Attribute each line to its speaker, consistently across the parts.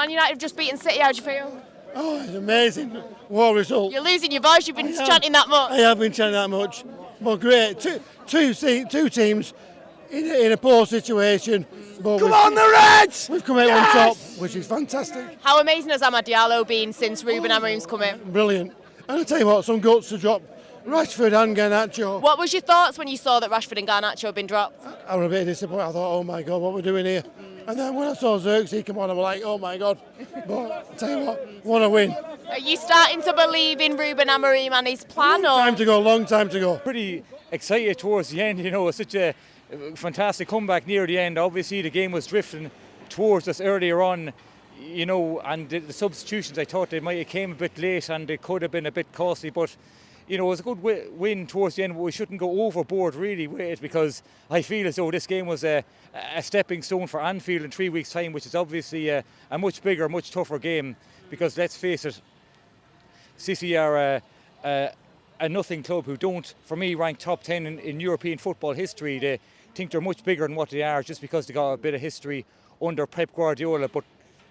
Speaker 1: Man United have just beaten City. How do you feel?
Speaker 2: Oh, it's amazing. What a result.
Speaker 1: You're losing your voice. You've been chanting that much.
Speaker 2: I have been chanting that much. But great. Two teams in a poor situation. But
Speaker 3: Come on, the Reds!
Speaker 2: We've come out on top, which is fantastic.
Speaker 1: How amazing has Amad Diallo been since Ruben Amorim's come in?
Speaker 2: Brilliant. And I'll tell you what, some guts to drop Rashford and Garnacho.
Speaker 1: What was your thoughts when you saw that Rashford and Garnacho had been dropped?
Speaker 2: I was a bit disappointed. I thought, oh my God, what we're doing here. And then when I saw Xerxes come on, I was like, oh my God. But I'll tell you what a win.
Speaker 1: Are you starting to believe in Ruben Amorim and his plan?
Speaker 2: Long time to go.
Speaker 4: Pretty excited towards the end, such a fantastic comeback near the end. Obviously the game was drifting towards us earlier on, and the substitutions, I thought they might have came a bit late and they could have been a bit costly, but it was a good win towards the end, but we shouldn't go overboard really with it, because I feel as though this game was a stepping stone for Anfield in 3 weeks' time, which is obviously a much bigger, much tougher game, because let's face it, City are a nothing club who don't, for me, rank top 10 in European football history. They think they're much bigger than what they are just because they got a bit of history under Pep Guardiola, but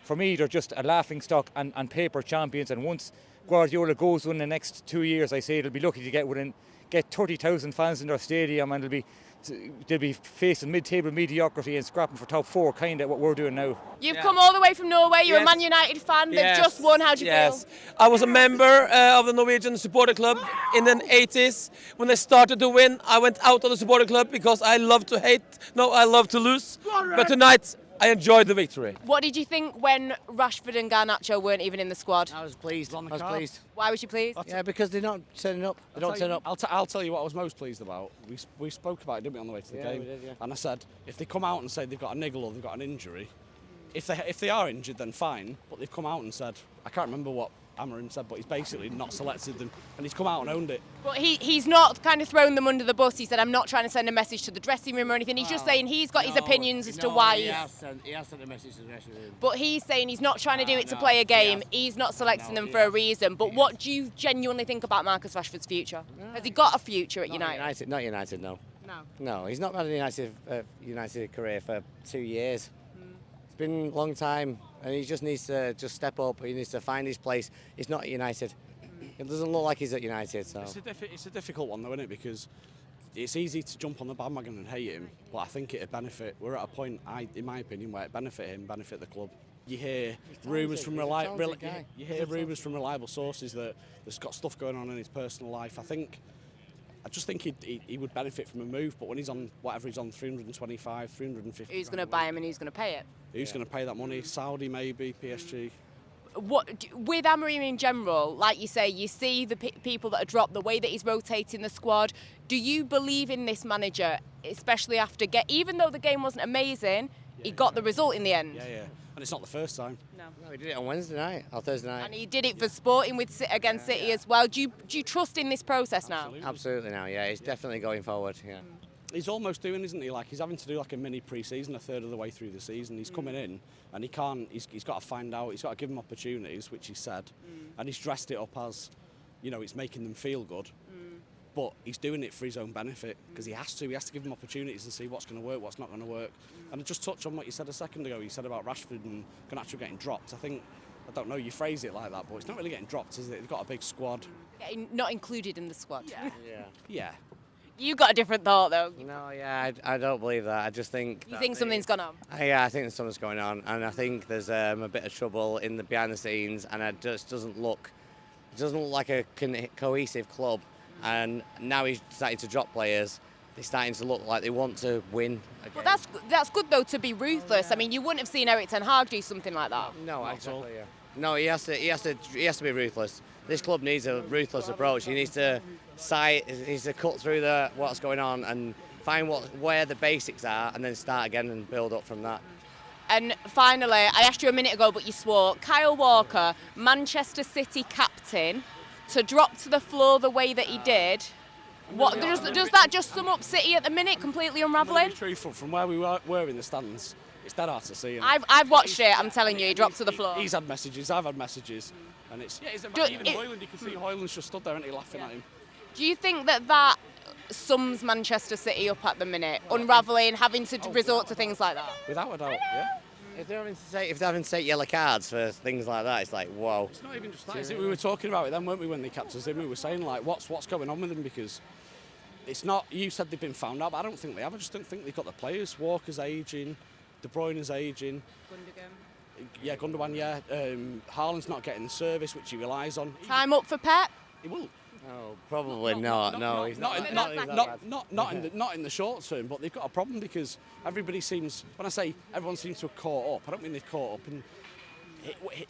Speaker 4: for me they're just a laughing stock and paper champions, and once Guardiola goes in the next 2 years, I say they'll be lucky to get 30,000 fans in their stadium, and they'll be facing mid-table mediocrity and scrapping for top 4, kind of what we're doing now.
Speaker 1: You've come all the way from Norway. You're a Man United fan. They've just won. How do you feel?
Speaker 3: I was a member of the Norwegian supporter club in the 80s. When they started to win, I went out of the supporter club because I love to hate. No, I love to lose. But tonight, I enjoyed the victory.
Speaker 1: What did you think when Rashford and Garnacho weren't even in the squad?
Speaker 5: I was pleased.
Speaker 1: Why was you pleased?
Speaker 5: Yeah, because they're not turning up. They don't turn up.
Speaker 6: I'll tell you what I was most pleased about. We spoke about it, didn't we, on the way to the game?
Speaker 5: We did, yeah.
Speaker 6: And I said, if they come out and say they've got a niggle or they've got an injury, if they are injured, then fine. But they've come out and said, I can't remember what Amorim said, but he's basically not selected them, and he's come out and owned it.
Speaker 1: But he's not kind of thrown them under the bus. He said, I'm not trying to send a message to the dressing room or anything. He's just saying he's got his opinions as to why
Speaker 5: he has sent a message to the dressing room.
Speaker 1: But he's saying he's not trying to do it to play a game. He's not selecting them for a reason. But what do you genuinely think about Marcus Rashford's future? Has he got a future at United?
Speaker 5: Not United, no. No, he's not had a United career for 2 years. It's been a long time, and he just needs to step up. He needs to find his place. He's not at United. It doesn't look like he's at United. So
Speaker 6: It's a difficult one, though, isn't it? Because it's easy to jump on the bandwagon and hate him, but I think it'd benefit. We're at a point, in my opinion, where it benefit him, benefit the club. You hear rumours from reliable sources that there's got stuff going on in his personal life. I just think he would benefit from a move, but when he's on whatever he's on, 325, 350.
Speaker 1: Who's going to buy him and who's going to pay it?
Speaker 6: Who's going to pay that money? Saudi maybe, PSG.
Speaker 1: With Amorim in general, like you say, you see the people that are dropped, the way that he's rotating the squad. Do you believe in this manager, especially after even though the game wasn't amazing, he got the result in the end?
Speaker 6: Yeah. And it's not the first time.
Speaker 1: No,
Speaker 5: he did it on Wednesday night or Thursday night.
Speaker 1: And he did it for Sporting against City as well. Do you trust in this process now?
Speaker 5: Absolutely now, yeah. He's definitely going forward, yeah.
Speaker 6: He's almost doing, isn't he? Like, he's having to do like a mini pre-season, a third of the way through the season. He's coming in and he can't. He's got to find out. He's got to give them opportunities, which he said, and he's dressed it up as, it's making them feel good. But he's doing it for his own benefit because he has to. He has to give them opportunities and see what's going to work, what's not going to work. And I just touch on what you said a second ago. You said about Rashford and Garnacho getting dropped. I don't know, you phrase it like that, but it's not really getting dropped, is it? They've got a big squad.
Speaker 1: Not included in the squad.
Speaker 6: Yeah.
Speaker 1: You got a different thought, though.
Speaker 5: No, yeah, I don't believe that. I just think...
Speaker 1: You think something's gone on?
Speaker 5: Yeah, I think there's something's going on, and I think there's a bit of trouble behind the scenes, and it just doesn't look like a cohesive club. And now he's starting to drop players. They're starting to look like they want to win again.
Speaker 1: Well, that's good though, to be ruthless. I mean, you wouldn't have seen Eric Ten Hag do something like that.
Speaker 5: No, exactly. Yeah. No, he has to be ruthless. This club needs a ruthless approach. He needs to cut through what's going on and find where the basics are, and then start again and build up from that.
Speaker 1: And finally, I asked you a minute ago, but you swore, Kyle Walker, Manchester City captain, to drop to the floor the way that he did. Does that just sum up City at the minute, completely unravelling?
Speaker 6: To be truthful, from where we were in the stands, it's dead hard to see.
Speaker 1: I've watched it, I'm telling you, he dropped to the floor.
Speaker 6: He's had messages, I've had messages, and it's... even Hoyland, you can see Hoyland's just stood there and he laughing at him.
Speaker 1: Do you think that sums Manchester City up at the minute, unravelling, having to resort to things like that?
Speaker 6: Without a doubt, yeah.
Speaker 5: If they're having to take yellow cards for things like that, it's like, whoa.
Speaker 6: It's not even just that, is it? We were talking about it then, weren't we, when they kept us in? We were saying, like, what's going on with them, because it's not, you said they've been found out, but I don't think they have. I just don't think they've got the players. Walker's ageing, De Bruyne's ageing. Gundogan. Yeah, Gundogan, yeah. Haaland's not getting the service, which he relies on.
Speaker 1: Time up for Pep?
Speaker 6: He will.
Speaker 5: No, probably not. No, he's not.
Speaker 6: Not in the short term, but they've got a problem because everybody seems. When I say everyone seems to have caught up, I don't mean they've caught up. And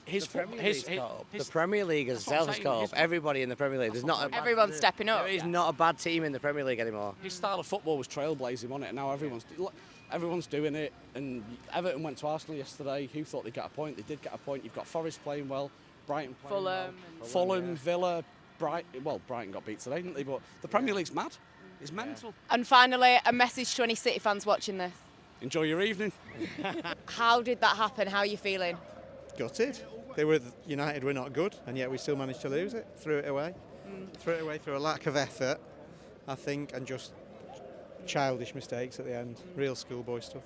Speaker 5: the Premier League itself has caught up. Everybody in the Premier League. There's not.
Speaker 1: Everyone's stepping up.
Speaker 5: There is not a bad team in the Premier League anymore.
Speaker 6: His style of football was trailblazing, wasn't it? And now everyone's doing it. And Everton went to Arsenal yesterday. Who thought they'd get a point? They did get a point. You've got Forest playing well, Brighton playing well, Fulham, Villa. Brighton got beat today, didn't they? But the Premier League's mad. It's mental.
Speaker 1: And finally, a message to any City fans watching this.
Speaker 6: Enjoy your evening.
Speaker 1: How did that happen? How are you feeling?
Speaker 7: Gutted. United were not good, and yet we still managed to lose it. Threw it away. Threw it away through a lack of effort, I think, and just childish mistakes at the end. Real schoolboy stuff.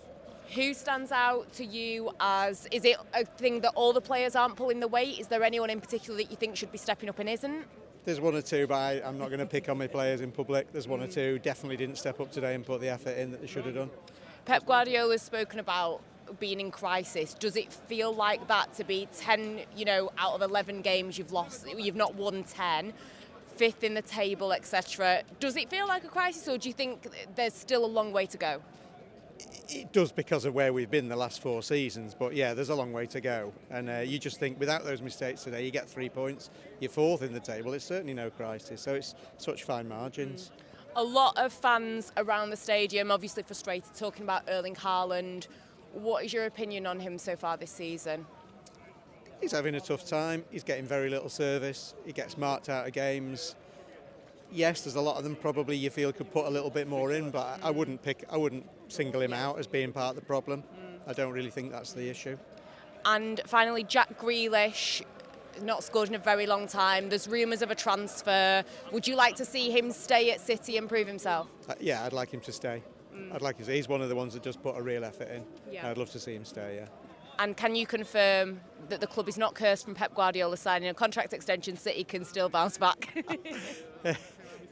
Speaker 1: Who stands out to you as, is it a thing that all the players aren't pulling the weight? Is there anyone in particular that you think should be stepping up and isn't?
Speaker 7: There's one or two, but I'm not going to pick on my players in public. There's one or two definitely didn't step up today and put the effort in that they should have done.
Speaker 1: Pep Guardiola's spoken about being in crisis. Does it feel like that to be 10, out of 11 games you've not won 10, 5th in the table, etc. Does it feel like a crisis, or do you think there's still a long way to go?
Speaker 7: It does, because of where we've been the last 4 seasons, but yeah, there's a long way to go. And you just think without those mistakes today, you get 3 points, you're 4th in the table. It's certainly no crisis, so it's such fine margins.
Speaker 1: A lot of fans around the stadium obviously frustrated, talking about Erling Haaland. What is your opinion on him so far this season?
Speaker 7: He's having a tough time. He's getting very little service. He gets marked out of games. Yes, there's a lot of them probably you feel could put a little bit more in, but I wouldn't single him out as being part of the problem. I don't really think that's the issue.
Speaker 1: And finally, Jack Grealish, not scored in a very long time. There's rumours of a transfer. Would you like to see him stay at City and prove himself?
Speaker 7: Yeah, I'd like him to stay. I'd like him to. He's one of the ones that just put a real effort in.
Speaker 1: Yeah.
Speaker 7: I'd love to see him stay, yeah.
Speaker 1: And can you confirm that the club is not cursed from Pep Guardiola signing a contract extension? City can still bounce back?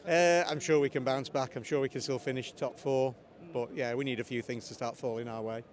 Speaker 7: I'm sure we can bounce back. I'm sure we can still finish top 4. But yeah, we need a few things to start falling our way.